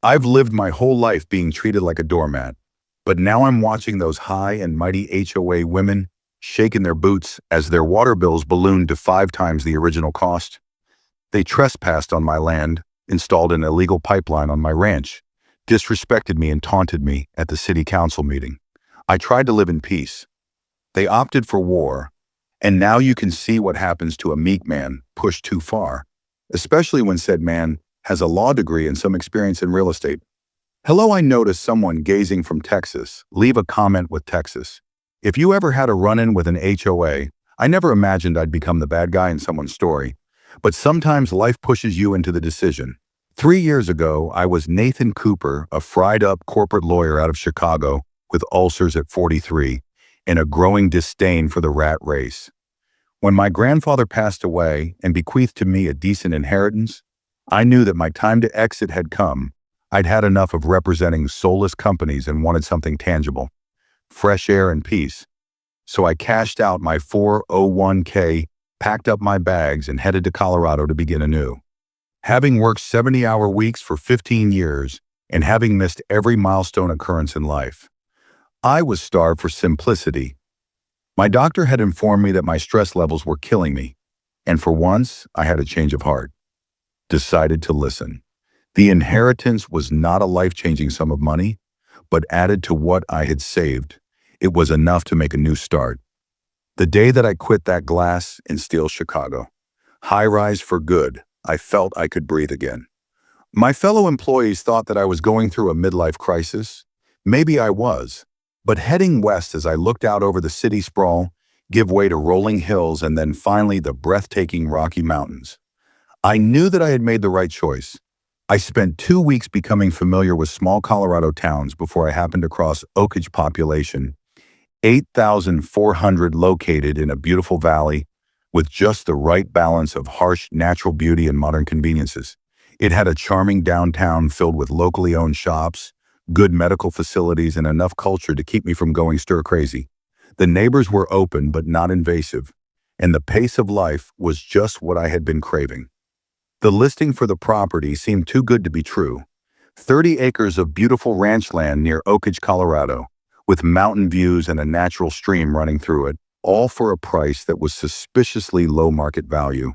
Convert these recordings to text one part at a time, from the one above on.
I've lived my whole life being treated like a doormat, but now I'm watching those high and mighty HOA women shaking their boots as their water bills ballooned to 5 times the original cost. They trespassed on my land, installed an illegal pipeline on my ranch, disrespected me and taunted me at the city council meeting. I tried to live in peace. They opted for war, and now you can see what happens to a meek man pushed too far, especially when said man has a law degree and some experience in real estate. Hello, I noticed someone gazing from Texas. Leave a comment with Texas. If you ever had a run-in with an HOA, I never imagined I'd become the bad guy in someone's story, but sometimes life pushes you into the decision. 3 years ago, I was Nathan Cooper, a fried-up corporate lawyer out of Chicago with ulcers at 43 and a growing disdain for the rat race. When my grandfather passed away and bequeathed to me a decent inheritance, I knew that my time to exit had come. I'd had enough of representing soulless companies and wanted something tangible, fresh air and peace. So I cashed out my 401k, packed up my bags, and headed to Colorado to begin anew. Having worked 70-hour weeks for 15 years and having missed every milestone occurrence in life, I was starved for simplicity. My doctor had informed me that my stress levels were killing me, and for once, I had a change of heart. Decided to listen. The inheritance was not a life-changing sum of money, but added to what I had saved, it was enough to make a new start. The day that I quit that glass and steel Chicago, high-rise for good, I felt I could breathe again. My fellow employees thought that I was going through a midlife crisis. Maybe I was, but heading west as I looked out over the city sprawl, give way to rolling hills and then finally the breathtaking Rocky Mountains, I knew that I had made the right choice. I spent 2 weeks becoming familiar with small Colorado towns before I happened across Oakage population, 8,400 located in a beautiful valley with just the right balance of harsh natural beauty and modern conveniences. It had a charming downtown filled with locally owned shops, good medical facilities, and enough culture to keep me from going stir-crazy. The neighbors were open but not invasive, and the pace of life was just what I had been craving. The listing for the property seemed too good to be true. 30 acres of beautiful ranch land near Oakage, Colorado, with mountain views and a natural stream running through it, all for a price that was suspiciously low market value.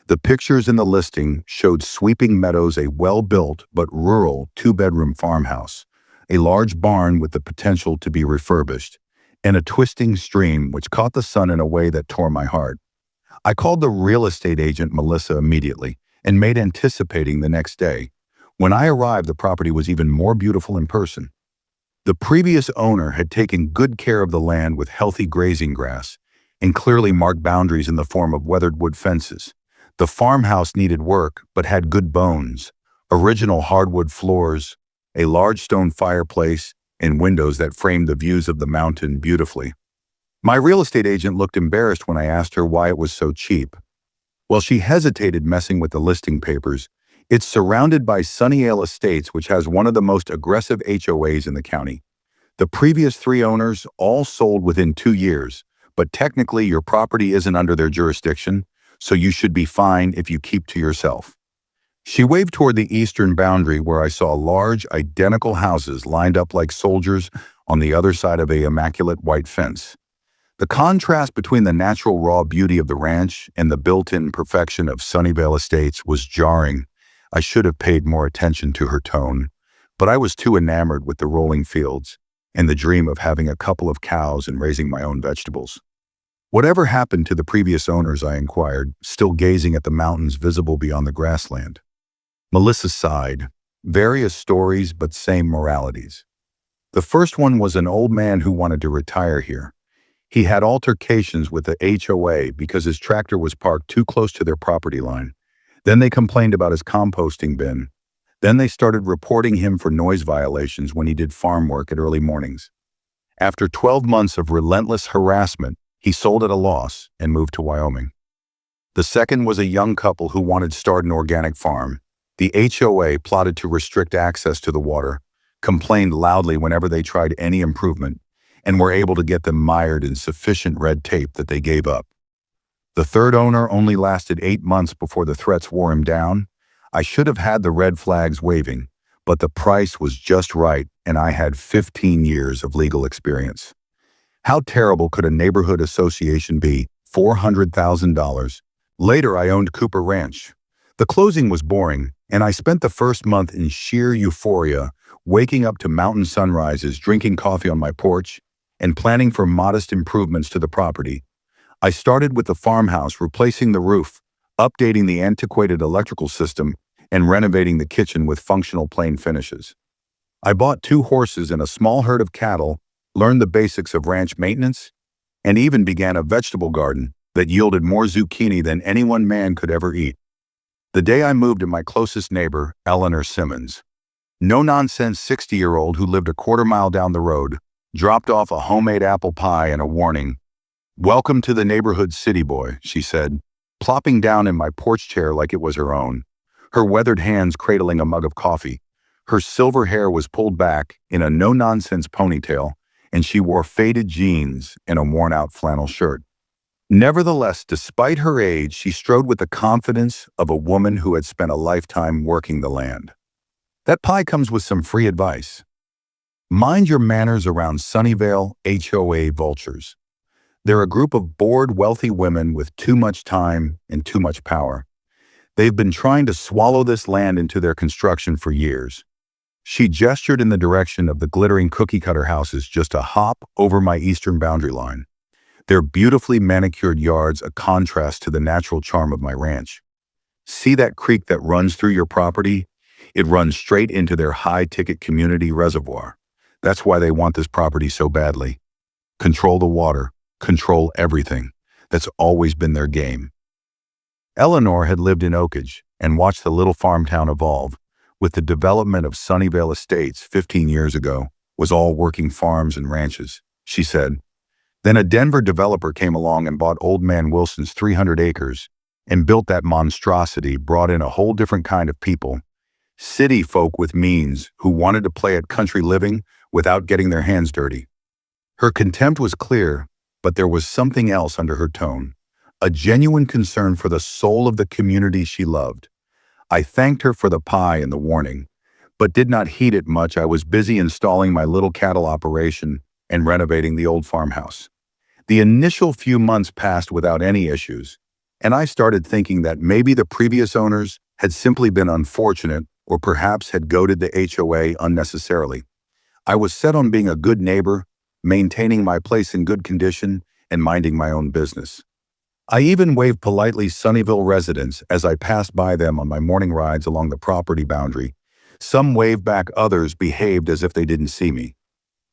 The pictures in the listing showed sweeping meadows, a well-built but rural 2-bedroom farmhouse, a large barn with the potential to be refurbished, and a twisting stream which caught the sun in a way that tore my heart. I called the real estate agent Melissa immediately and made anticipating the next day. When I arrived, the property was even more beautiful in person. The previous owner had taken good care of the land with healthy grazing grass and clearly marked boundaries in the form of weathered wood fences. The farmhouse needed work but had good bones, original hardwood floors, a large stone fireplace, and windows that framed the views of the mountain beautifully. My real estate agent looked embarrassed when I asked her why it was so cheap. Well, she hesitated, messing with the listing papers. It's surrounded by Sunnyale Estates, which has one of the most aggressive HOAs in the county. The previous 3 owners all sold within 2 years, but technically your property isn't under their jurisdiction, so you should be fine if you keep to yourself. She waved toward the eastern boundary where I saw large, identical houses lined up like soldiers on the other side of an immaculate white fence. The contrast between the natural raw beauty of the ranch and the built-in perfection of Sunnyvale Estates was jarring. I should have paid more attention to her tone, but I was too enamored with the rolling fields and the dream of having a couple of cows and raising my own vegetables. Whatever happened to the previous owners, I inquired, still gazing at the mountains visible beyond the grassland. Melissa sighed. Various stories, but same moralities. The first one was an old man who wanted to retire here. He had altercations with the HOA because his tractor was parked too close to their property line. Then they complained about his composting bin. Then they started reporting him for noise violations when he did farm work at early mornings. After 12 months of relentless harassment, he sold at a loss and moved to Wyoming. The second was a young couple who wanted to start an organic farm. The HOA plotted to restrict access to the water, complained loudly whenever they tried any improvement, and were able to get them mired in sufficient red tape that they gave up. The third owner only lasted 8 months before the threats wore him down. I should have had the red flags waving, but the price was just right and I had 15 years of legal experience. How terrible could a neighborhood association be? $400,000. Later, I owned Cooper Ranch. The closing was boring, and I spent the first month in sheer euphoria, waking up to mountain sunrises, drinking coffee on my porch, and planning for modest improvements to the property. I started with the farmhouse, replacing the roof, updating the antiquated electrical system, and renovating the kitchen with functional plain finishes. I bought 2 horses and a small herd of cattle, learned the basics of ranch maintenance, and even began a vegetable garden that yielded more zucchini than any one man could ever eat. The day I moved in, my closest neighbor, Eleanor Simmons, no-nonsense 60-year-old who lived a quarter-mile down the road, dropped off a homemade apple pie and a warning. "Welcome to the neighborhood, city boy," she said, plopping down in my porch chair like it was her own, her weathered hands cradling a mug of coffee. Her silver hair was pulled back in a no-nonsense ponytail, and she wore faded jeans and a worn-out flannel shirt. Nevertheless, despite her age, she strode with the confidence of a woman who had spent a lifetime working the land. That pie comes with some free advice. Mind your manners around Sunnyvale HOA vultures. They're a group of bored, wealthy women with too much time and too much power. They've been trying to swallow this land into their construction for years. She gestured in the direction of the glittering cookie-cutter houses just a hop over my eastern boundary line. Their beautifully manicured yards a contrast to the natural charm of my ranch. See that creek that runs through your property? It runs straight into their high-ticket community reservoir. That's why they want this property so badly. Control the water, control everything. That's always been their game. Eleanor had lived in Oakage and watched the little farm town evolve. With the development of Sunnyvale Estates 15 years ago, was all working farms and ranches, she said. Then a Denver developer came along and bought Old Man Wilson's 300 acres and built that monstrosity, brought in a whole different kind of people. City folk with means who wanted to play at country living without getting their hands dirty. Her contempt was clear, but there was something else under her tone, a genuine concern for the soul of the community she loved. I thanked her for the pie and the warning, but did not heed it much. I was busy installing my little cattle operation and renovating the old farmhouse. The initial few months passed without any issues, and I started thinking that maybe the previous owners had simply been unfortunate or perhaps had goaded the HOA unnecessarily. I was set on being a good neighbor, maintaining my place in good condition, and minding my own business. I even waved politely Sunnyvale residents as I passed by them on my morning rides along the property boundary. Some waved back, others behaved as if they didn't see me.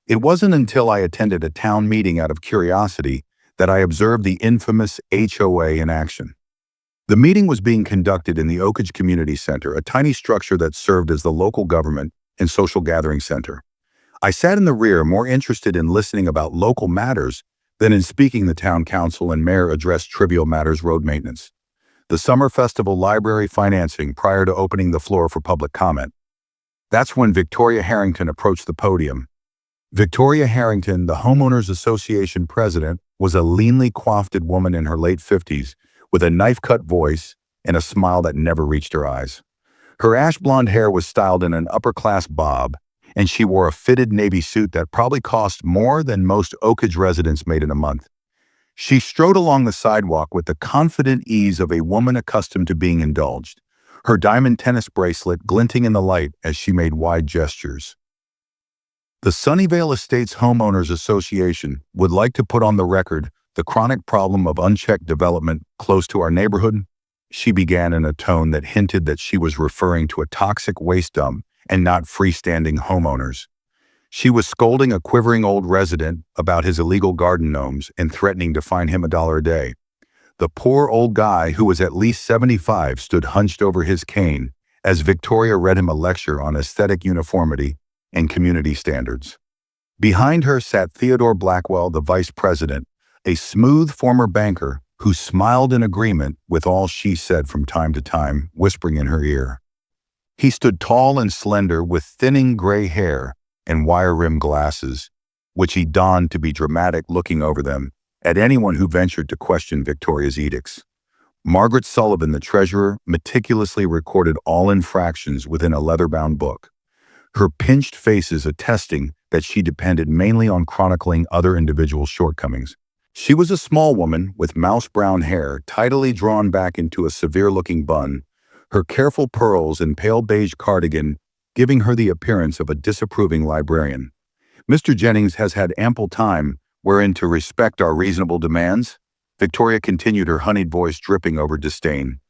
It wasn't until I attended a town meeting out of curiosity that I observed the infamous HOA in action. The meeting was being conducted in the Oakage Community Center, a tiny structure that served as the local government and social gathering center. I sat in the rear, more interested in listening about local matters than in speaking. The town council and mayor addressed trivial matters, road maintenance, the summer festival, library financing, prior to opening the floor for public comment. That's when Victoria Harrington approached the podium. Victoria Harrington, the Homeowners Association president, was a leanly coiffed woman in her late 50s with a knife-cut voice and a smile that never reached her eyes. Her ash blonde hair was styled in an upper-class bob, and she wore a fitted navy suit that probably cost more than most Oakage residents made in a month. She strode along the sidewalk with the confident ease of a woman accustomed to being indulged, her diamond tennis bracelet glinting in the light as she made wide gestures. The Sunnyvale Estates Homeowners Association would like to put on the record the chronic problem of unchecked development close to our neighborhood, she began in a tone that hinted that she was referring to a toxic waste dump and not freestanding homeowners. She was scolding a quivering old resident about his illegal garden gnomes and threatening to fine him $1 a day. The poor old guy, who was at least 75, stood hunched over his cane as Victoria read him a lecture on aesthetic uniformity and community standards. Behind her sat Theodore Blackwell, the vice president, a smooth former banker who smiled in agreement with all she said from time to time, whispering in her ear. He stood tall and slender with thinning gray hair and wire-rimmed glasses, which he donned to be dramatic, looking over them at anyone who ventured to question Victoria's edicts. Margaret Sullivan, the treasurer, meticulously recorded all infractions within a leather-bound book. her pinched faces attesting that she depended mainly on chronicling other individuals' shortcomings. She was a small woman with mouse-brown hair tidily drawn back into a severe-looking bun, her careful pearls and pale beige cardigan giving her the appearance of a disapproving librarian. "Mr. Jennings has had ample time wherein to respect our reasonable demands," Victoria continued, her honeyed voice dripping over disdain.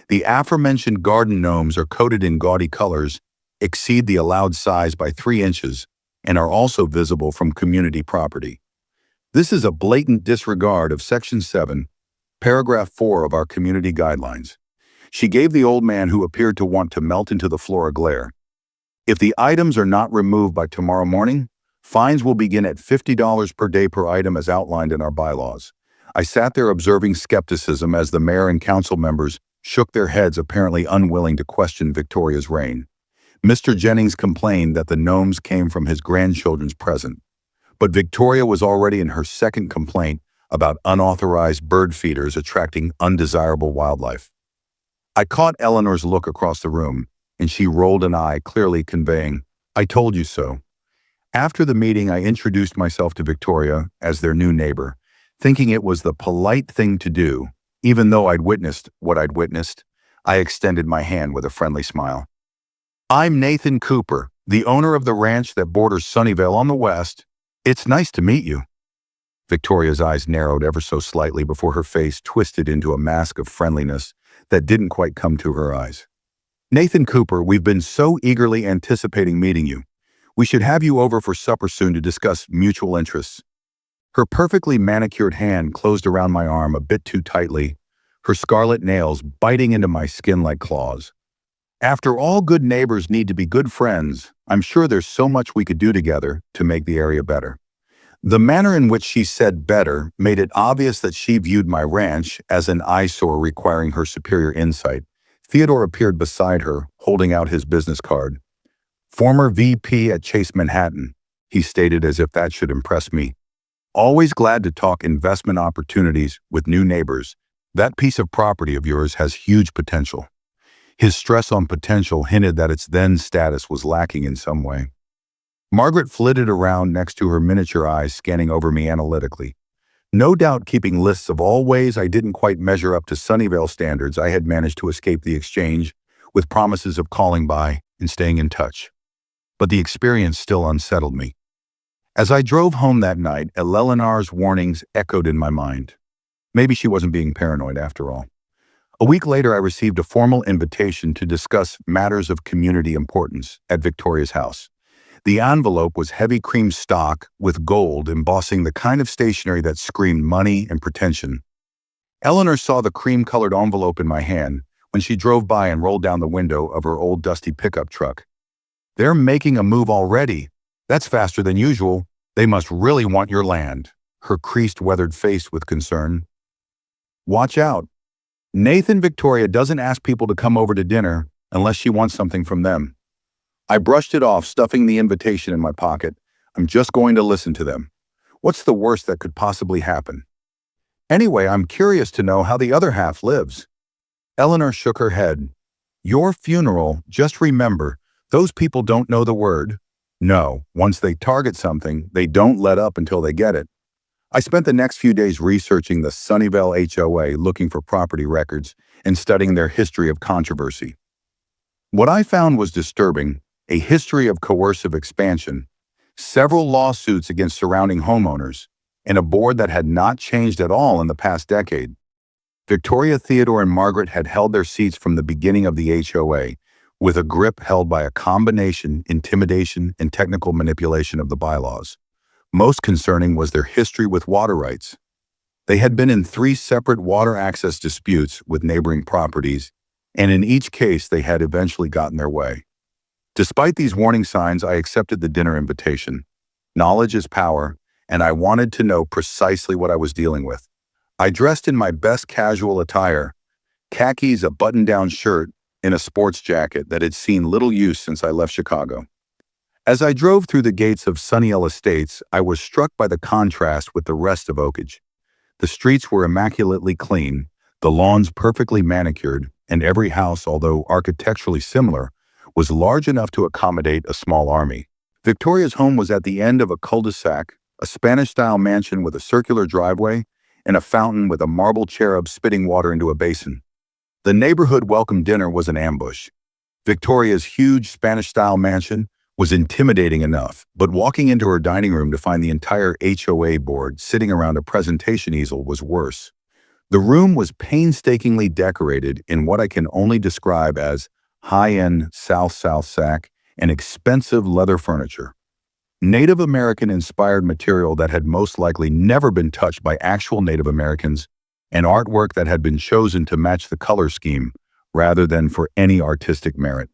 "The aforementioned garden gnomes are coated in gaudy colors, exceed the allowed size by 3 inches, and are also visible from community property. This is a blatant disregard of Section 7, Paragraph 4 of our community guidelines." She gave the old man, who appeared to want to melt into the floor, a glare. "If the items are not removed by tomorrow morning, fines will begin at $50 per day per item as outlined in our bylaws." I sat there observing skepticism as the mayor and council members shook their heads, apparently unwilling to question Victoria's reign. Mr. Jennings complained that the gnomes came from his grandchildren's present, but Victoria was already in her second complaint about unauthorized bird feeders attracting undesirable wildlife. I caught Eleanor's look across the room, and she rolled an eye, clearly conveying, "I told you so." After the meeting, I introduced myself to Victoria as their new neighbor, thinking it was the polite thing to do. Even though I'd witnessed what I'd witnessed, I extended my hand with a friendly smile. "I'm Nathan Cooper, the owner of the ranch that borders Sunnyvale on the west. It's nice to meet you." Victoria's eyes narrowed ever so slightly before her face twisted into a mask of friendliness that didn't quite come to her eyes. "Nathan Cooper, we've been so eagerly anticipating meeting you. We should have you over for supper soon to discuss mutual interests." Her perfectly manicured hand closed around my arm a bit too tightly, her scarlet nails biting into my skin like claws. "After all good neighbors need to be good friends, I'm sure there's so much we could do together to make the area better." The manner in which she said better made it obvious that she viewed my ranch as an eyesore requiring her superior insight. Theodore appeared beside her, holding out his business card. "Former VP at Chase Manhattan," he stated, as if that should impress me. "Always glad to talk investment opportunities with new neighbors. That piece of property of yours has huge potential." His stress on potential hinted that its then status was lacking in some way. Margaret flitted around next to her, miniature eyes scanning over me analytically. No doubt keeping lists of all ways I didn't quite measure up to Sunnyvale standards, I had managed to escape the exchange with promises of calling by and staying in touch. But the experience still unsettled me. As I drove home that night, Eleanor's warnings echoed in my mind. Maybe she wasn't being paranoid after all. A week later, I received a formal invitation to discuss matters of community importance at Victoria's house. The envelope was heavy cream stock with gold embossing, the kind of stationery that screamed money and pretension. Eleanor saw the cream-colored envelope in my hand when she drove by and rolled down the window of her old dusty pickup truck. "They're making a move already. That's faster than usual. They must really want your land," her creased, weathered face with concern. "Watch out. Nathan, Victoria doesn't ask people to come over to dinner unless she wants something from them." I brushed it off, stuffing the invitation in my pocket. "I'm just going to listen to them. What's the worst that could possibly happen? Anyway, I'm curious to know how the other half lives." Eleanor shook her head. "Your funeral, just remember, those people don't know the word. No, once they target something, they don't let up until they get it." I spent the next few days researching the Sunnyvale HOA, looking for property records and studying their history of controversy. What I found was disturbing: a history of coercive expansion, several lawsuits against surrounding homeowners, and a board that had not changed at all in the past decade. Victoria, Theodore, and Margaret had held their seats from the beginning of the HOA, with a grip held by a combination, intimidation, and technical manipulation of the bylaws. Most concerning was their history with water rights. They had been in 3 separate water access disputes with neighboring properties, and in each case they had eventually gotten their way. Despite these warning signs, I accepted the dinner invitation. Knowledge is power, and I wanted to know precisely what I was dealing with. I dressed in my best casual attire, khakis, a button-down shirt, and a sports jacket that had seen little use since I left Chicago. As I drove through the gates of Sunnyvale Estates, I was struck by the contrast with the rest of Oakage. The streets were immaculately clean, the lawns perfectly manicured, and every house, although architecturally similar, was large enough to accommodate a small army. Victoria's home was at the end of a cul-de-sac, a Spanish-style mansion with a circular driveway and a fountain with a marble cherub spitting water into a basin. The neighborhood welcome dinner was an ambush. Victoria's huge Spanish-style mansion was intimidating enough, but walking into her dining room to find the entire HOA board sitting around a presentation easel was worse. The room was painstakingly decorated in what I can only describe as high-end South Sac and expensive leather furniture. Native American-inspired material that had most likely never been touched by actual Native Americans, and artwork that had been chosen to match the color scheme rather than for any artistic merit.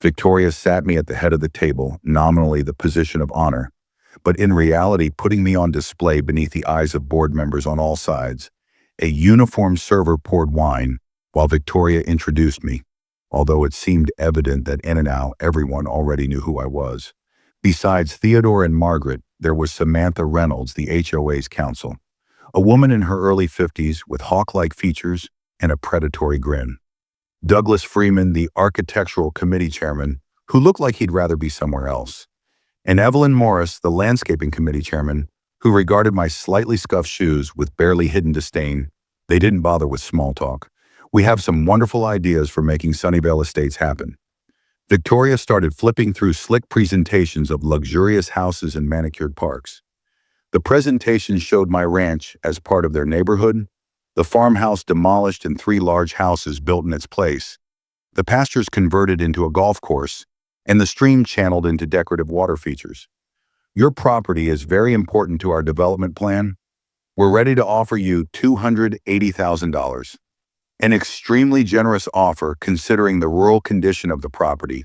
Victoria sat me at the head of the table, nominally the position of honor, but in reality putting me on display beneath the eyes of board members on all sides. A uniformed server poured wine while Victoria introduced me, although it seemed evident that in and out everyone already knew who I was. Besides Theodore and Margaret, there was Samantha Reynolds, the HOA's counsel, a woman in her early 50s with hawk-like features and a predatory grin. Douglas Freeman, the architectural committee chairman, who looked like he'd rather be somewhere else. And Evelyn Morris, the landscaping committee chairman, who regarded my slightly scuffed shoes with barely hidden disdain. They didn't bother with small talk. We have some wonderful ideas for making Sunnyvale Estates happen. Victoria started flipping through slick presentations of luxurious houses and manicured parks. The presentation showed my ranch as part of their neighborhood, the farmhouse demolished and 3 large houses built in its place, the pastures converted into a golf course, and the stream channeled into decorative water features. Your property is very important to our development plan. We're ready to offer you $280,000. An extremely generous offer considering the rural condition of the property.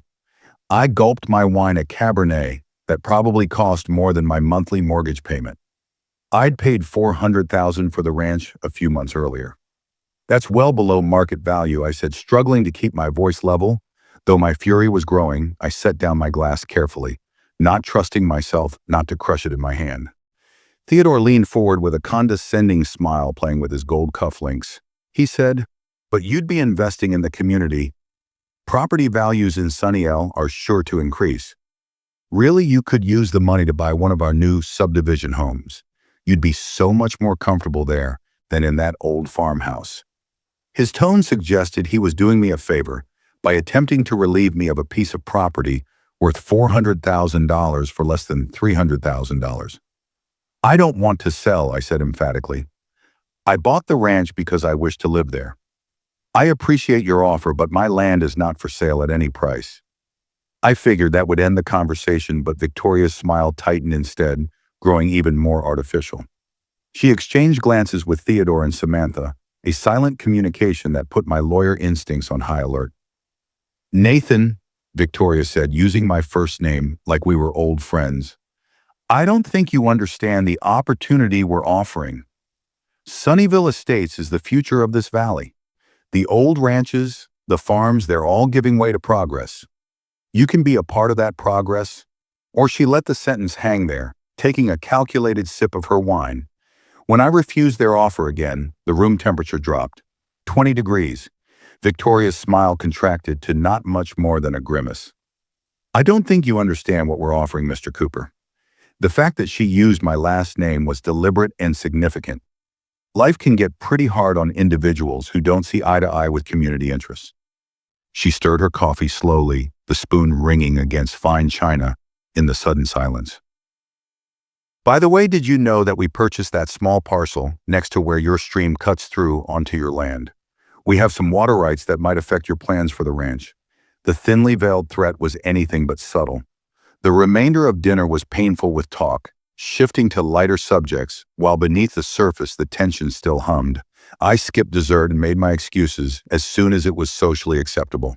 I gulped my wine a Cabernet that probably cost more than my monthly mortgage payment. I'd paid $400,000 for the ranch a few months earlier. That's well below market value, I said, struggling to keep my voice level. Though my fury was growing, I set down my glass carefully, not trusting myself not to crush it in my hand. Theodore leaned forward with a condescending smile playing with his gold cufflinks. He said, "But you'd be investing in the community. Property values in Sunnyvale are sure to increase. Really, you could use the money to buy one of our new subdivision homes. You'd be so much more comfortable there than in that old farmhouse." His tone suggested he was doing me a favor by attempting to relieve me of a piece of property worth $400,000 for less than $300,000. "I don't want to sell," I said emphatically. "I bought the ranch because I wish to live there. I appreciate your offer, but my land is not for sale at any price." I figured that would end the conversation, but Victoria's smile tightened instead, growing even more artificial. She exchanged glances with Theodore and Samantha, a silent communication that put my lawyer instincts on high alert. "Nathan," Victoria said, using my first name like we were old friends, "I don't think you understand the opportunity we're offering. Sunnyvale Estates is the future of this valley. The old ranches, the farms, they're all giving way to progress. You can be a part of that progress." Or she let the sentence hang there, taking a calculated sip of her wine. When I refused their offer again, the room temperature dropped. 20 degrees. Victoria's smile contracted to not much more than a grimace. "I don't think you understand what we're offering, Mr. Cooper." The fact that she used my last name was deliberate and significant. Life can get pretty hard on individuals who don't see eye to eye with community interests. She stirred her coffee slowly, the spoon ringing against fine china in the sudden silence. "By the way, did you know that we purchased that small parcel next to where your stream cuts through onto your land? We have some water rights that might affect your plans for the ranch." The thinly veiled threat was anything but subtle. The remainder of dinner was painful with talk, shifting to lighter subjects, while beneath the surface the tension still hummed. I skipped dessert and made my excuses as soon as it was socially acceptable,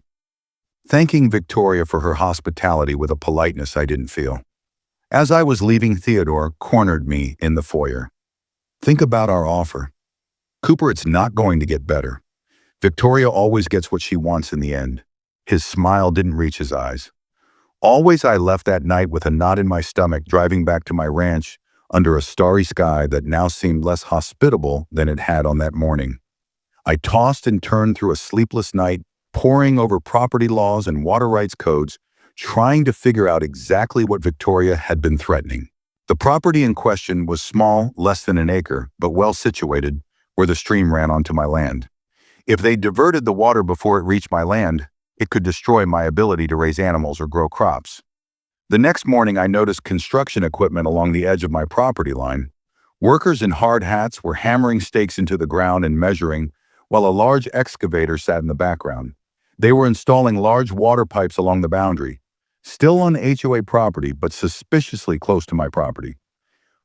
thanking Victoria for her hospitality with a politeness I didn't feel. As I was leaving, Theodore cornered me in the foyer. "Think about our offer. Cooper, it's not going to get better. Victoria always gets what she wants in the end." His smile didn't reach his eyes. Always, I left that night with a knot in my stomach, driving back to my ranch under a starry sky that now seemed less hospitable than it had on that morning. I tossed and turned through a sleepless night, poring over property laws and water rights codes, trying to figure out exactly what Victoria had been threatening. The property in question was small, less than an acre, but well situated, where the stream ran onto my land. If they diverted the water before it reached my land, it could destroy my ability to raise animals or grow crops. The next morning, I noticed construction equipment along the edge of my property line. Workers in hard hats were hammering stakes into the ground and measuring, while a large excavator sat in the background. They were installing large water pipes along the boundary, still on HOA property, but suspiciously close to my property.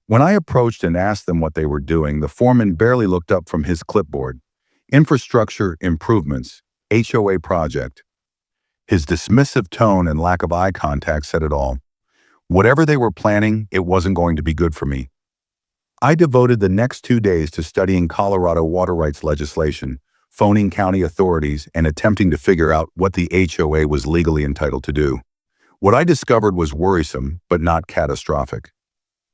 When I approached and asked them what they were doing, the foreman barely looked up from his clipboard. Infrastructure improvements, HOA project. His dismissive tone and lack of eye contact said it all. Whatever they were planning, it wasn't going to be good for me. I devoted the next 2 days to studying Colorado water rights legislation, phoning county authorities, and attempting to figure out what the HOA was legally entitled to do. What I discovered was worrisome, but not catastrophic.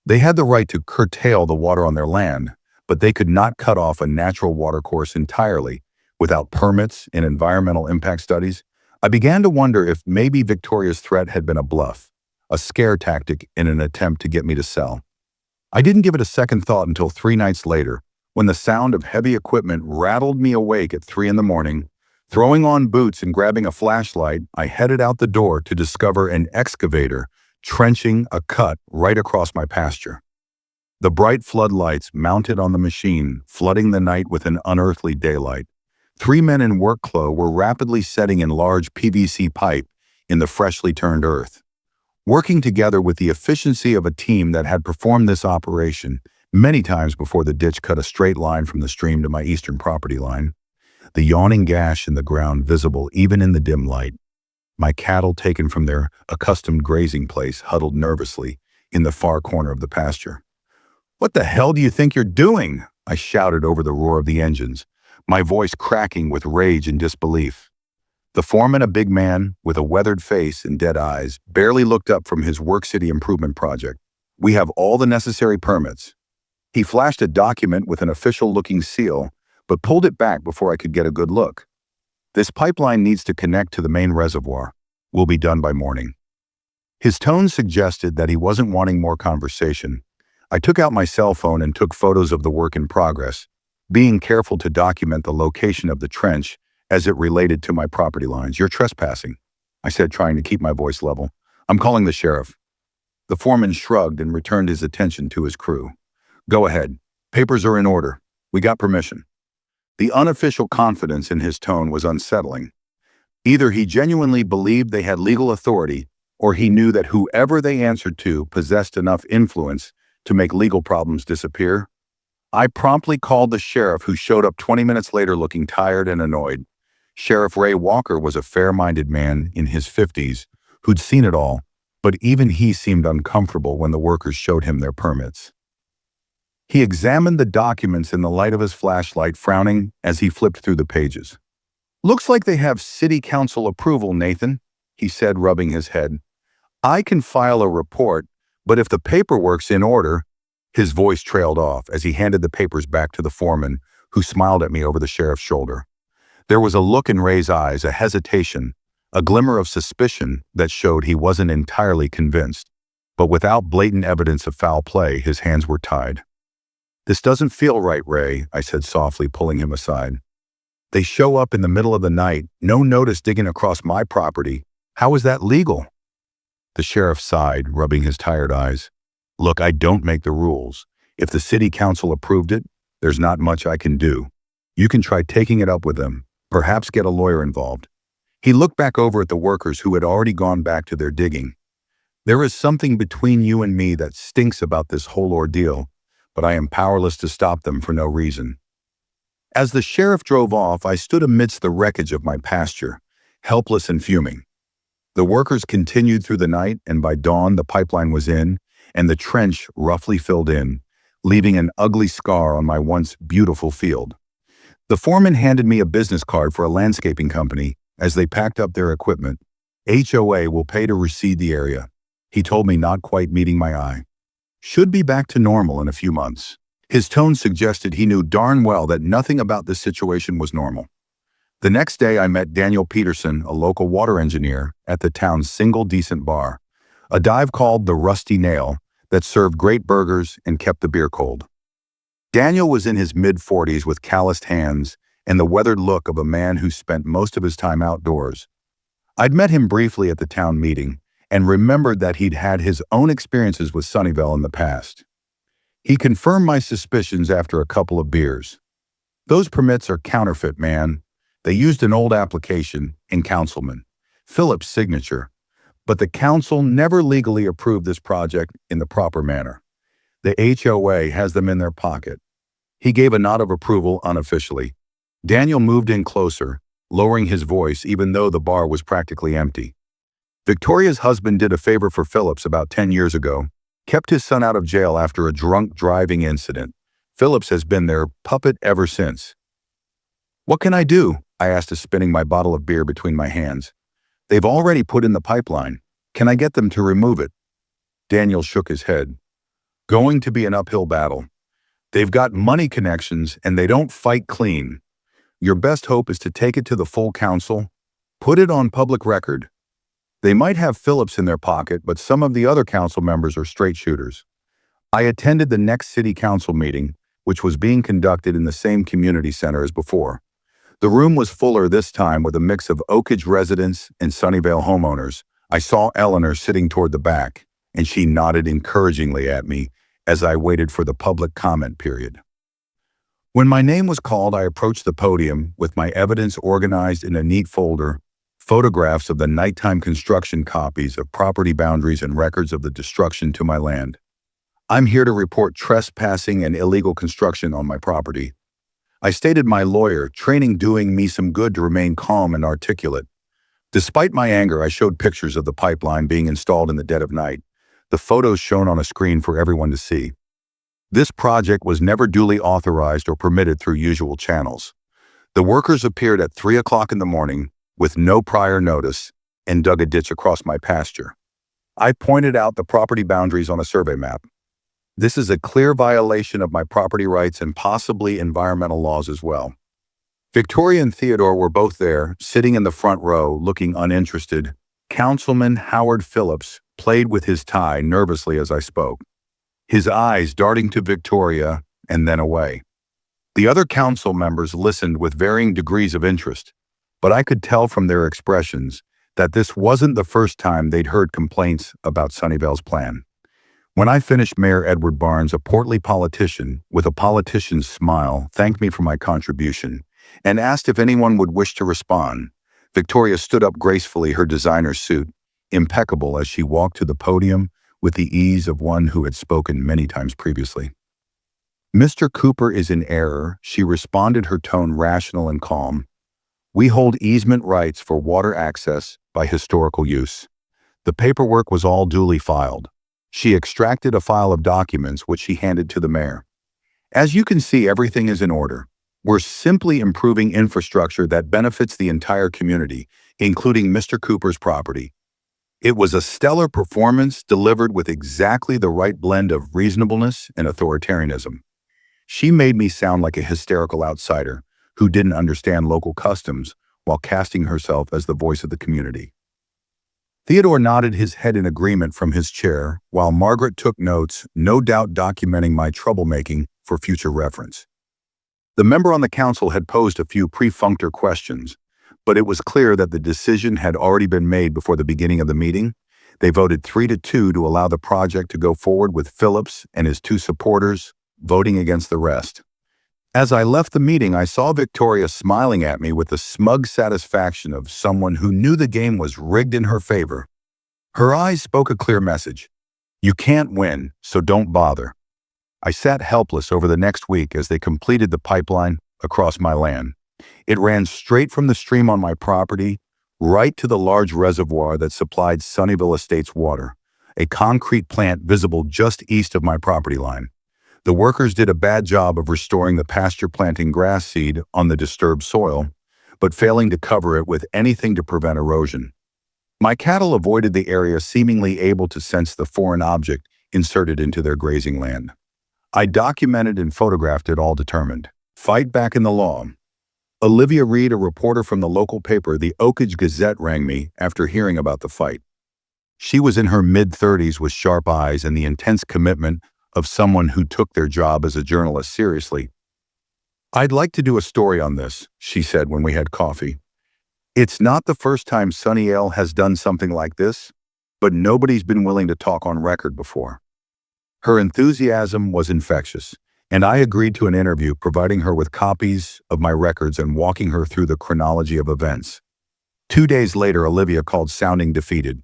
They had the right to curtail the water on their land, but they could not cut off a natural watercourse entirely without permits and environmental impact studies. I began to wonder if maybe Victoria's threat had been a bluff, a scare tactic in an attempt to get me to sell. I didn't give it a second thought until 3 nights later, when the sound of heavy equipment rattled me awake at 3 in the morning. Throwing on boots and grabbing a flashlight, I headed out the door to discover an excavator trenching a cut right across my pasture. The bright floodlights mounted on the machine, flooding the night with an unearthly daylight. 3 men in work clothes were rapidly setting in large PVC pipe in the freshly turned earth. Working together with the efficiency of a team that had performed this operation many times before the ditch cut a straight line from the stream to my eastern property line, the yawning gash in the ground visible even in the dim light. My cattle, taken from their accustomed grazing place, huddled nervously in the far corner of the pasture. "What the hell do you think you're doing?" I shouted over the roar of the engines, my voice cracking with rage and disbelief. The foreman, a big man with a weathered face and dead eyes, barely looked up from his Work City improvement project. "We have all the necessary permits." He flashed a document with an official-looking seal, but pulled it back before I could get a good look. "This pipeline needs to connect to the main reservoir. We'll be done by morning." His tone suggested that he wasn't wanting more conversation. I took out my cell phone and took photos of the work in progress, being careful to document the location of the trench as it related to my property lines. "You're trespassing," I said, trying to keep my voice level. "I'm calling the sheriff." The foreman shrugged and returned his attention to his crew. "Go ahead. Papers are in order. We got permission." The unofficial confidence in his tone was unsettling. Either he genuinely believed they had legal authority, or he knew that whoever they answered to possessed enough influence to make legal problems disappear. I promptly called the sheriff, who showed up 20 minutes later looking tired and annoyed. Sheriff Ray Walker was a fair-minded man in his 50s who'd seen it all, but even he seemed uncomfortable when the workers showed him their permits. He examined the documents in the light of his flashlight, frowning as he flipped through the pages. "Looks like they have city council approval, Nathan," he said, rubbing his head. "I can file a report, but if the paperwork's in order—" His voice trailed off as he handed the papers back to the foreman, who smiled at me over the sheriff's shoulder. There was a look in Ray's eyes, a hesitation, a glimmer of suspicion that showed he wasn't entirely convinced. But without blatant evidence of foul play, his hands were tied. "This doesn't feel right, Ray," I said softly, pulling him aside. "They show up in the middle of the night, no notice, digging across my property. How is that legal?" The sheriff sighed, rubbing his tired eyes. "Look, I don't make the rules. If the city council approved it, there's not much I can do. You can try taking it up with them, perhaps get a lawyer involved." He looked back over at the workers who had already gone back to their digging. "There is something between you and me that stinks about this whole ordeal, but I am powerless to stop them for no reason." As the sheriff drove off, I stood amidst the wreckage of my pasture, helpless and fuming. The workers continued through the night, and by dawn the pipeline was in, and the trench roughly filled in, leaving an ugly scar on my once beautiful field. The foreman handed me a business card for a landscaping company as they packed up their equipment. "HOA will pay to reseed the area," he told me, not quite meeting my eye. "Should be back to normal in a few months." His tone suggested he knew darn well that nothing about this situation was normal. The next day, I met Daniel Peterson, a local water engineer, at the town's single decent bar, a dive called the Rusty Nail that served great burgers and kept the beer cold. Daniel was in his mid-40s with calloused hands and the weathered look of a man who spent most of his time outdoors. I'd met him briefly at the town meeting and remembered that he'd had his own experiences with Sunnyvale in the past. He confirmed my suspicions after a couple of beers. "Those permits are counterfeit, man. They used an old application and Councilman Phillips' signature, but the council never legally approved this project in the proper manner. The HOA has them in their pocket." He gave a nod of approval unofficially. Daniel moved in closer, lowering his voice even though the bar was practically empty. "Victoria's husband did a favor for Phillips about 10 years ago, kept his son out of jail after a drunk driving incident. Phillips has been their puppet ever since." "What can I do?" I asked, spinning my bottle of beer between my hands. "They've already put in the pipeline. Can I get them to remove it?" Daniel shook his head. "Going to be an uphill battle. They've got money connections and they don't fight clean. Your best hope is to take it to the full council. Put it on public record. They might have Phillips in their pocket, but some of the other council members are straight shooters." I attended the next city council meeting, which was being conducted in the same community center as before. The room was fuller this time with a mix of Oakage residents and Sunnyvale homeowners. I saw Eleanor sitting toward the back, and she nodded encouragingly at me as I waited for the public comment period. When my name was called, I approached the podium with my evidence organized in a neat folder, photographs of the nighttime construction, copies of property boundaries, and records of the destruction to my land. "I'm here to report trespassing and illegal construction on my property." I stated my lawyer training doing me some good to remain calm and articulate. Despite my anger, I showed pictures of the pipeline being installed in the dead of night, the photos shown on a screen for everyone to see. This project was never duly authorized or permitted through usual channels. The workers appeared at 3 o'clock in the morning with no prior notice and dug a ditch across my pasture. I pointed out the property boundaries on a survey map. "This is a clear violation of my property rights and possibly environmental laws as well." Victoria and Theodore were both there, sitting in the front row, looking uninterested. Councilman Howard Phillips played with his tie nervously as I spoke, his eyes darting to Victoria and then away. The other council members listened with varying degrees of interest, but I could tell from their expressions that this wasn't the first time they'd heard complaints about Sunnyvale's plan. When I finished, Mayor Edward Barnes, a portly politician with a politician's smile, thanked me for my contribution and asked if anyone would wish to respond. Victoria stood up gracefully, her designer suit impeccable, as she walked to the podium with the ease of one who had spoken many times previously. "Mr. Cooper is in error," she responded, her tone rational and calm. "We hold easement rights for water access by historical use." The paperwork was all duly filed. She extracted a file of documents which she handed to the mayor. "As you can see, everything is in order. We're simply improving infrastructure that benefits the entire community, including Mr. Cooper's property." It was a stellar performance delivered with exactly the right blend of reasonableness and authoritarianism. She made me sound like a hysterical outsider who didn't understand local customs while casting herself as the voice of the community. Theodore nodded his head in agreement from his chair, while Margaret took notes, no doubt documenting my troublemaking for future reference. The member on the council had posed a few perfunctory questions, but it was clear that the decision had already been made before the beginning of the meeting. They voted 3-2 to allow the project to go forward, with Phillips and his 2 supporters voting against the rest. As I left the meeting, I saw Victoria smiling at me with the smug satisfaction of someone who knew the game was rigged in her favor. Her eyes spoke a clear message: "You can't win, so don't bother." I sat helpless over the next week as they completed the pipeline across my land. It ran straight from the stream on my property, right to the large reservoir that supplied Sunnyvale Estates water, a concrete plant visible just east of my property line. The workers did a bad job of restoring the pasture, planting grass seed on the disturbed soil, but failing to cover it with anything to prevent erosion. My cattle avoided the area, seemingly able to sense the foreign object inserted into their grazing land. I documented and photographed it, all determined. Fight back in the law. Olivia Reed, a reporter from the local paper, the Oakage Gazette, rang me after hearing about the fight. She was in her mid-30s with sharp eyes and the intense commitment of someone who took their job as a journalist seriously. "I'd like to do a story on this," she said when we had coffee. "It's not the first time Sunny Ale has done something like this, but nobody's been willing to talk on record before." Her enthusiasm was infectious, and I agreed to an interview, providing her with copies of my records and walking her through the chronology of events. 2 days later, Olivia called sounding defeated.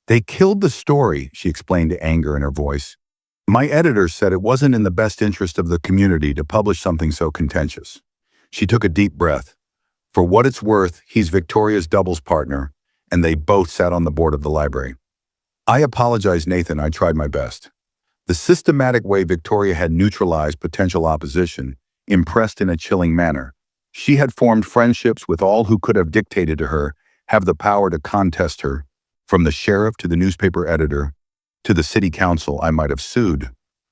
"They killed the story," she explained, anger in her voice. "My editor said it wasn't in the best interest of the community to publish something so contentious." She took a deep breath. For what it's worth, he's Victoria's doubles partner, and they both sat on the board of the library. "I apologize, Nathan. I tried my best." The systematic way Victoria had neutralized potential opposition impressed in a chilling manner. She had formed friendships with all who could have dictated to her have the power to contest her, from the sheriff to the newspaper editor to the city council. I might have sued,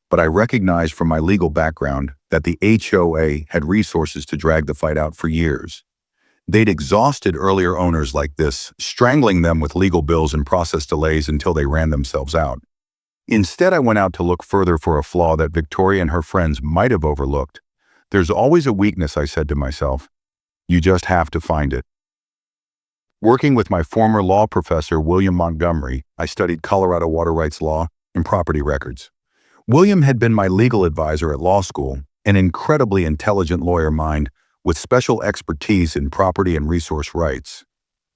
but I recognized from my legal background that the HOA had resources to drag the fight out for years. They'd exhausted earlier owners like this, strangling them with legal bills and process delays until they ran themselves out. Instead, I went out to look further for a flaw that Victoria and her friends might have overlooked. "There's always a weakness," I said to myself. "You just have to find it." Working with my former law professor, William Montgomery, I studied Colorado water rights law and property records. William had been my legal advisor at law school, an incredibly intelligent lawyer mind with special expertise in property and resource rights.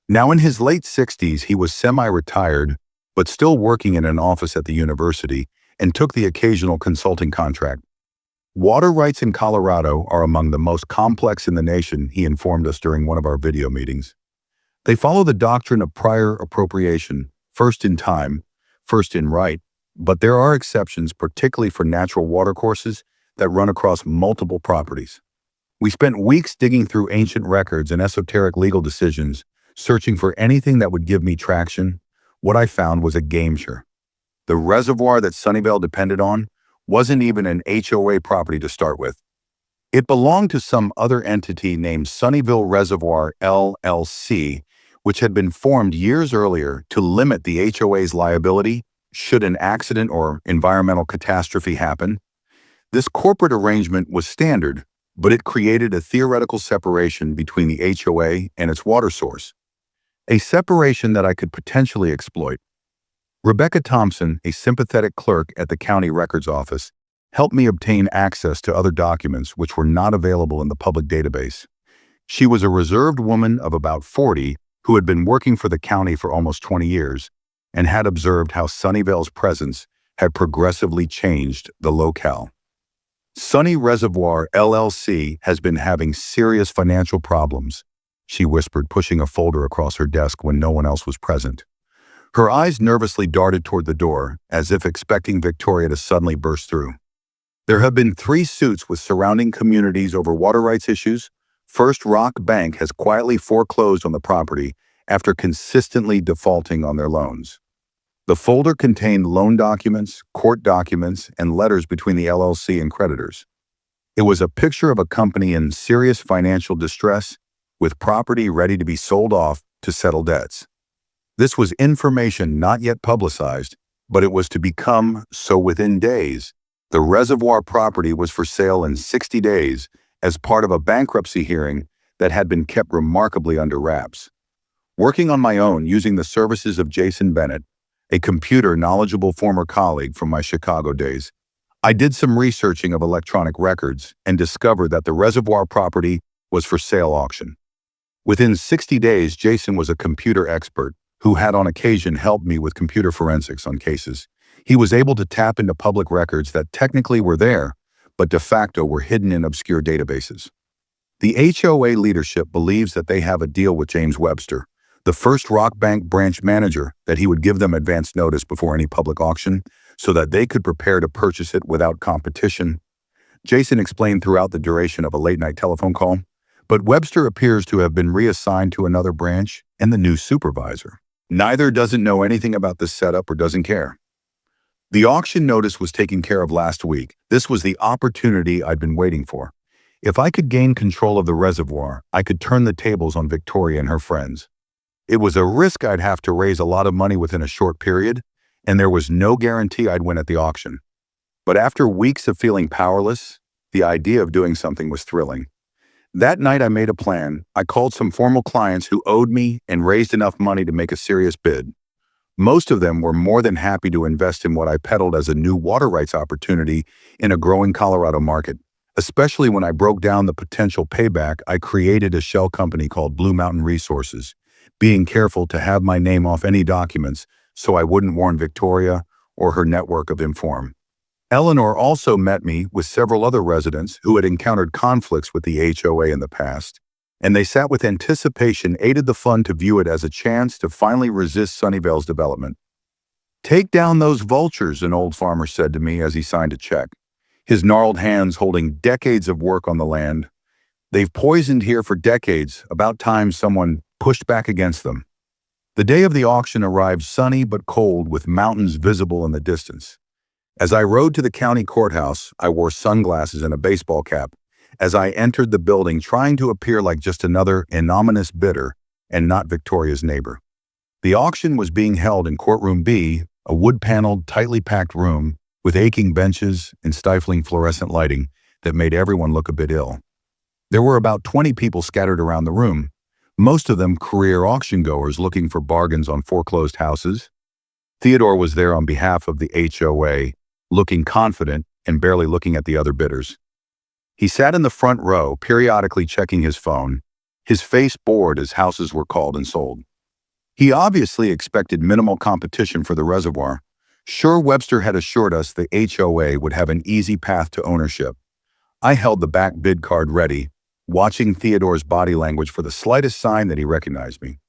Now in his late 60s, he was semi-retired, but still working in an office at the university, and took the occasional consulting contract. Water rights in Colorado are among the most complex in the nation, he informed us during one of our video meetings. They follow the doctrine of prior appropriation, first in time, first in right, but there are exceptions, particularly for natural watercourses that run across multiple properties. We spent weeks digging through ancient records and esoteric legal decisions, searching for anything that would give me traction. What I found was a game changer. The reservoir that Sunnyvale depended on wasn't even an HOA property to start with. It belonged to some other entity named Sunnyvale Reservoir LLC, which had been formed years earlier to limit the HOA's liability should an accident or environmental catastrophe happen. This corporate arrangement was standard, but it created a theoretical separation between the HOA and its water source. A separation that I could potentially exploit. Rebecca Thompson, a sympathetic clerk at the county records office, helped me obtain access to other documents which were not available in the public database. She was a reserved woman of about 40 who had been working for the county for almost 20 years and had observed how Sunnyvale's presence had progressively changed the locale. Sunny Reservoir LLC has been having serious financial problems, she whispered, pushing a folder across her desk when no one else was present. Her eyes nervously darted toward the door, as if expecting Victoria to suddenly burst through. There have been 3 suits with surrounding communities over water rights issues. First Rock Bank has quietly foreclosed on the property after consistently defaulting on their loans. The folder contained loan documents, court documents, and letters between the LLC and creditors. It was a picture of a company in serious financial distress, with property ready to be sold off to settle debts. This was information not yet publicized, but it was to become so within days. The reservoir property was for sale in 60 days as part of a bankruptcy hearing that had been kept remarkably under wraps. Working on my own using the services of Jason Bennett, a computer-knowledgeable former colleague from my Chicago days, I did some researching of electronic records and discovered that the reservoir property was for sale auction. Within 60 days, Jason was a computer expert who had on occasion helped me with computer forensics on cases. He was able to tap into public records that technically were there, but de facto were hidden in obscure databases. The HOA leadership believes that they have a deal with James Webster, the first Rock Bank branch manager, that he would give them advance notice before any public auction so that they could prepare to purchase it without competition. Jason explained throughout the duration of a late-night telephone call, but Webster appears to have been reassigned to another branch and the new supervisor. Neither doesn't know anything about this setup or doesn't care. The auction notice was taken care of last week. This was the opportunity I'd been waiting for. If I could gain control of the reservoir, I could turn the tables on Victoria and her friends. It was a risk. I'd have to raise a lot of money within a short period, and there was no guarantee I'd win at the auction. But after weeks of feeling powerless, the idea of doing something was thrilling. That night I made a plan. I called some formal clients who owed me and raised enough money to make a serious bid. Most of them were more than happy to invest in what I peddled as a new water rights opportunity in a growing Colorado market. Especially when I broke down the potential payback, I created a shell company called Blue Mountain Resources, being careful to have my name off any documents so I wouldn't warn Victoria or her network of Inform. Eleanor also met me with several other residents who had encountered conflicts with the HOA in the past, and they sat with anticipation, aided the fund to view it as a chance to finally resist Sunnyvale's development. "Take down those vultures," an old farmer said to me as he signed a check, his gnarled hands holding decades of work on the land. "They've poisoned here for decades. About time someone pushed back against them." The day of the auction arrived sunny but cold, with mountains visible in the distance. As I rode to the county courthouse, I wore sunglasses and a baseball cap as I entered the building, trying to appear like just another anonymous bidder and not Victoria's neighbor. The auction was being held in Courtroom B, a wood-paneled, tightly packed room with aching benches and stifling fluorescent lighting that made everyone look a bit ill. There were about 20 people scattered around the room, most of them career auction goers looking for bargains on foreclosed houses. Theodore was there on behalf of the HOA, looking confident and barely looking at the other bidders. He sat in the front row, periodically checking his phone, his face bored as houses were called and sold. He obviously expected minimal competition for the reservoir. Sure, Webster had assured us the HOA would have an easy path to ownership. I held the back bid card ready, watching Theodore's body language for the slightest sign that he recognized me.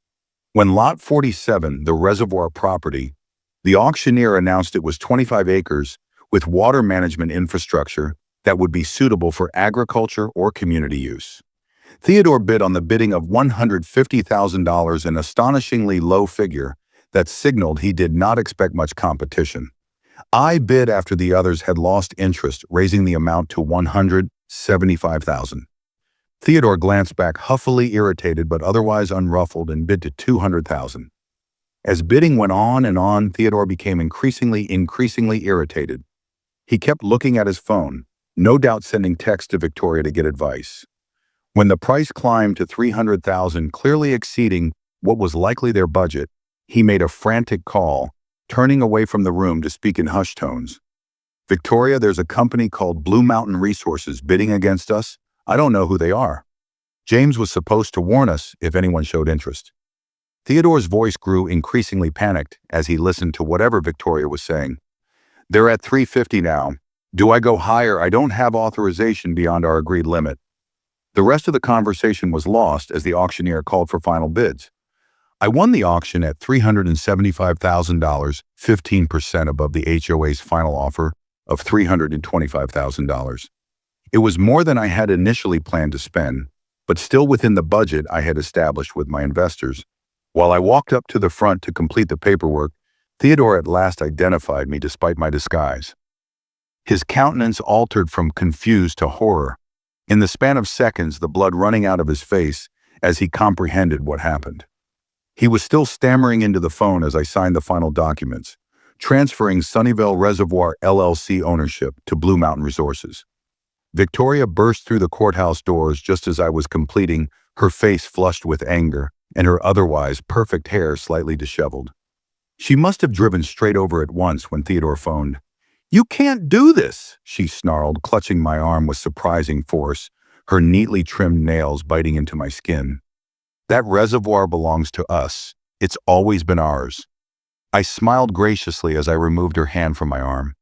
When Lot 47, the reservoir property, the auctioneer announced it was 25 acres with water management infrastructure that would be suitable for agriculture or community use. Theodore bid on the bidding of $150,000, an astonishingly low figure that signaled he did not expect much competition. I bid after the others had lost interest, raising the amount to $175,000. Theodore glanced back, huffily irritated but otherwise unruffled, and bid to $200,000. As bidding went on and on, Theodore became increasingly irritated. He kept looking at his phone, no doubt sending texts to Victoria to get advice. When the price climbed to $300,000, clearly exceeding what was likely their budget, he made a frantic call, turning away from the room to speak in hushed tones. "Victoria, there's a company called Blue Mountain Resources bidding against us. I don't know who they are. James was supposed to warn us if anyone showed interest." Theodore's voice grew increasingly panicked as he listened to whatever Victoria was saying. "They're at $350 now. Do I go higher? I don't have authorization beyond our agreed limit." The rest of the conversation was lost as the auctioneer called for final bids. I won the auction at $375,000, 15% above the HOA's final offer of $325,000. It was more than I had initially planned to spend, but still within the budget I had established with my investors. While I walked up to the front to complete the paperwork, Theodore at last identified me despite my disguise. His countenance altered from confused to horror. In the span of seconds, the blood running out of his face as he comprehended what happened. He was still stammering into the phone as I signed the final documents, transferring Sunnyvale Reservoir LLC ownership to Blue Mountain Resources. Victoria burst through the courthouse doors just as I was completing, her face flushed with anger and her otherwise perfect hair slightly disheveled. She must have driven straight over at once when Theodore phoned. "You can't do this," she snarled, clutching my arm with surprising force, her neatly trimmed nails biting into my skin. "That reservoir belongs to us. It's always been ours." I smiled graciously as I removed her hand from my arm.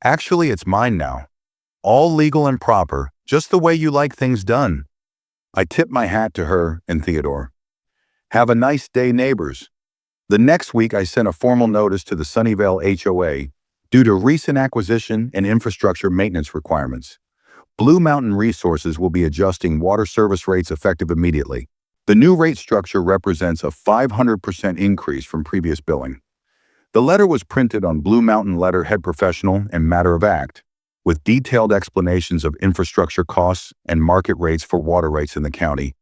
"Actually, it's mine now. All legal and proper, just the way you like things done." I tipped my hat to her and Theodore. "Have a nice day, neighbors." The next week, I sent a formal notice to the Sunnyvale HOA due to recent acquisition and infrastructure maintenance requirements. Blue Mountain Resources will be adjusting water service rates effective immediately. The new rate structure represents a 500% increase from previous billing. The letter was printed on Blue Mountain letterhead, professional and matter of fact. with detailed explanations of infrastructure costs and market rates for water rights in the county.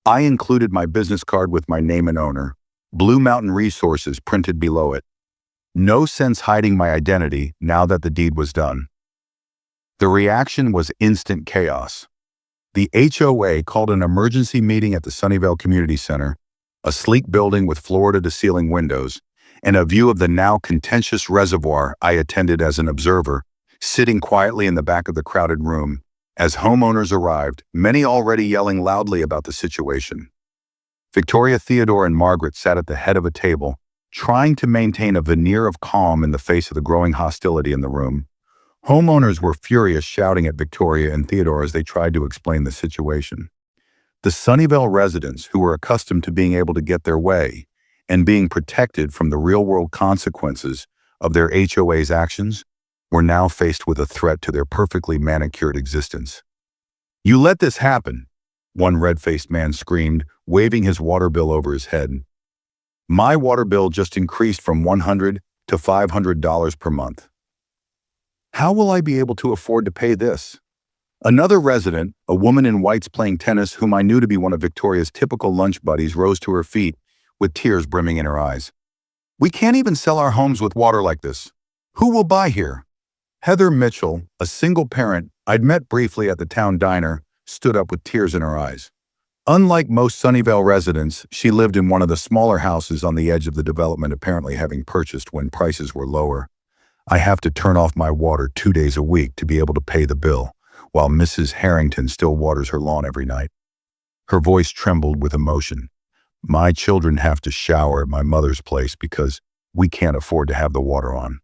I included my business card with my name and owner, Blue Mountain Resources printed below it. No sense hiding my identity now that the deed was done. The reaction was instant chaos. The HOA called an emergency meeting at the Sunnyvale Community Center, a sleek building with floor-to-the-ceiling windows, and a view of the now contentious reservoir. I attended as an observer, sitting quietly in the back of the crowded room, as homeowners arrived, many already yelling loudly about the situation. Victoria, Theodore, and Margaret sat at the head of a table, trying to maintain a veneer of calm in the face of the growing hostility in the room. Homeowners were furious, shouting at Victoria and Theodore as they tried to explain the situation. The Sunnyvale residents, who were accustomed to being able to get their way and being protected from the real-world consequences of their HOA's actions, were now faced with a threat to their perfectly manicured existence. "You let this happen," one red-faced man screamed, waving his water bill over his head. "My water bill just increased from $100 to $500 per month. How will I be able to afford to pay this?" Another resident, a woman in whites playing tennis whom I knew to be one of Victoria's typical lunch buddies, rose to her feet with tears brimming in her eyes. "We can't even sell our homes with water like this. Who will buy here?" Heather Mitchell, a single parent I'd met briefly at the town diner, stood up with tears in her eyes. Unlike most Sunnyvale residents, she lived in one of the smaller houses on the edge of the development, apparently having purchased when prices were lower. "I have to turn off my water 2 days a week to be able to pay the bill, while Mrs. Harrington still waters her lawn every night." Her voice trembled with emotion. "My children have to shower at my mother's place because we can't afford to have the water on."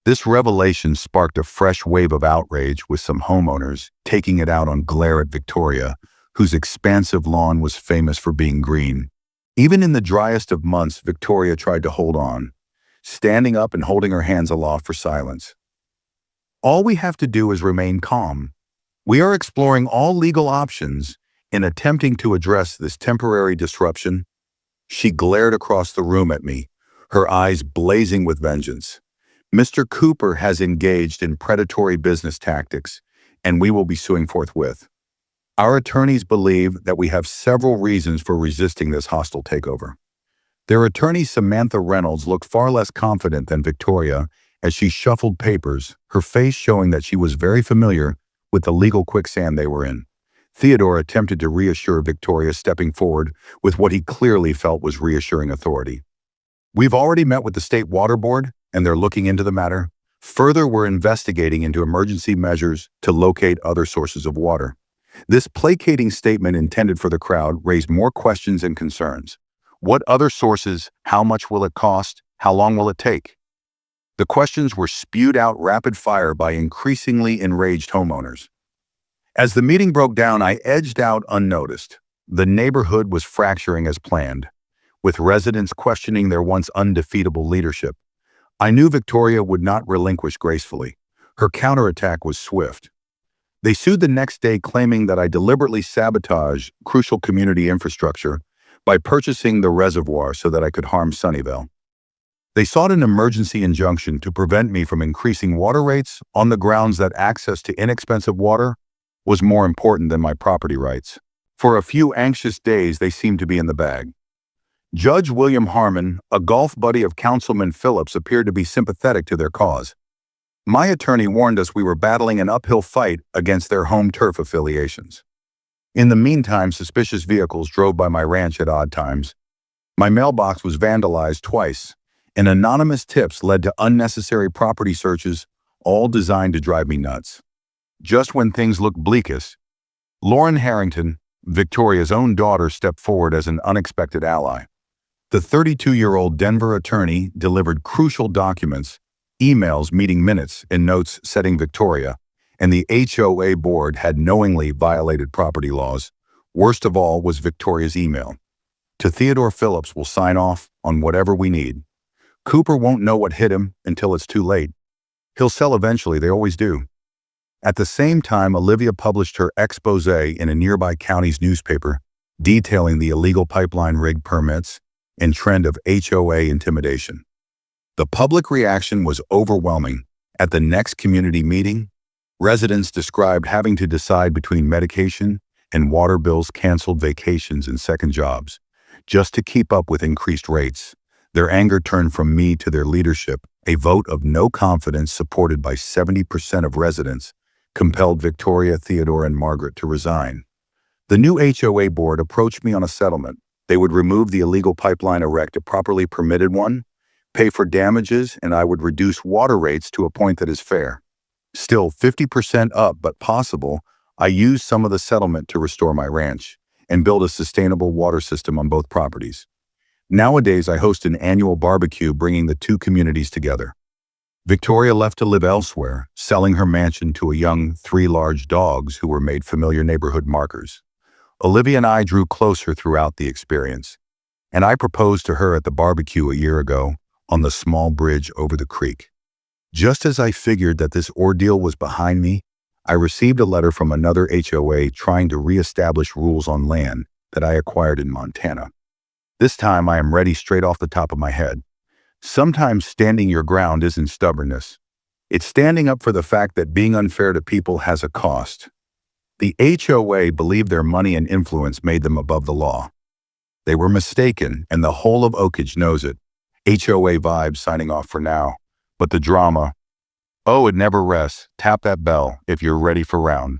This revelation sparked a fresh wave of outrage, with some homeowners taking it out on glare at Victoria, whose expansive lawn was famous for being green. Even in the driest of months, Victoria tried to hold on, standing up and holding her hands aloft for silence. "All we have to do is remain calm. We are exploring all legal options in attempting to address this temporary disruption." She glared across the room at me, her eyes blazing with vengeance. "Mr. Cooper has engaged in predatory business tactics, and we will be suing forthwith. Our attorneys believe that we have several reasons for resisting this hostile takeover." Their attorney, Samantha Reynolds, looked far less confident than Victoria as she shuffled papers, her face showing that she was very familiar with the legal quicksand they were in. Theodore attempted to reassure Victoria, stepping forward with what he clearly felt was reassuring authority. "We've already met with the State Water Board, and they're looking into the matter. Further, we're investigating into emergency measures to locate other sources of water." This placating statement, intended for the crowd, raised more questions and concerns. What other sources? How much will it cost? How long will it take? The questions were spewed out rapid fire by increasingly enraged homeowners. As the meeting broke down, I edged out unnoticed. The neighborhood was fracturing as planned, with residents questioning their once undefeatable leadership. I knew Victoria would not relinquish gracefully. Her counterattack was swift. They sued the next day, claiming that I deliberately sabotaged crucial community infrastructure by purchasing the reservoir so that I could harm Sunnyvale. They sought an emergency injunction to prevent me from increasing water rates on the grounds that access to inexpensive water was more important than my property rights. For a few anxious days, they seemed to be in the bag. Judge William Harmon, a golf buddy of Councilman Phillips, appeared to be sympathetic to their cause. My attorney warned us we were battling an uphill fight against their home turf affiliations. In the meantime, suspicious vehicles drove by my ranch at odd times. My mailbox was vandalized twice, and anonymous tips led to unnecessary property searches, all designed to drive me nuts. Just when things looked bleakest, Lauren Harrington, Victoria's own daughter, stepped forward as an unexpected ally. The 32-year-old Denver attorney delivered crucial documents, emails, meeting minutes, and notes setting Victoria and the HOA board had knowingly violated property laws. Worst of all was Victoria's email. "To Theodore Phillips will sign off on whatever we need. Cooper won't know what hit him until it's too late. He'll sell eventually, they always do." At the same time, Olivia published her expose in a nearby county's newspaper, detailing the illegal pipeline rig permits and trend of HOA intimidation. The public reaction was overwhelming. At the next community meeting, Residents described having to decide between medication and water bills, canceled vacations, and second jobs, just to keep up with increased rates. Their anger turned from me to their leadership. A vote of no confidence supported by 70% of residents compelled Victoria, Theodore, and Margaret to resign. The new HOA board approached me on a settlement. They would remove the illegal pipeline, erect a properly permitted one, pay for damages, and I would reduce water rates to a point that is fair. Still 50% up, but possible, I used some of the settlement to restore my ranch and build a sustainable water system on both properties. Nowadays, I host an annual barbecue bringing the two communities together. Victoria left to live elsewhere, selling her mansion to a young 3 large dogs who were made familiar neighborhood markers. Olivia and I drew closer throughout the experience, and I proposed to her at the barbecue a year ago on the small bridge over the creek. Just as I figured that this ordeal was behind me, I received a letter from another HOA trying to reestablish rules on land that I acquired in Montana. This time I am ready straight off the top of my head. Sometimes standing your ground isn't stubbornness. It's standing up for the fact that being unfair to people has a cost. The HOA believed their money and influence made them above the law. They were mistaken, and the whole of Oakage knows it. HOA vibes signing off for now. But the drama, oh, it never rests. Tap that bell if you're ready for round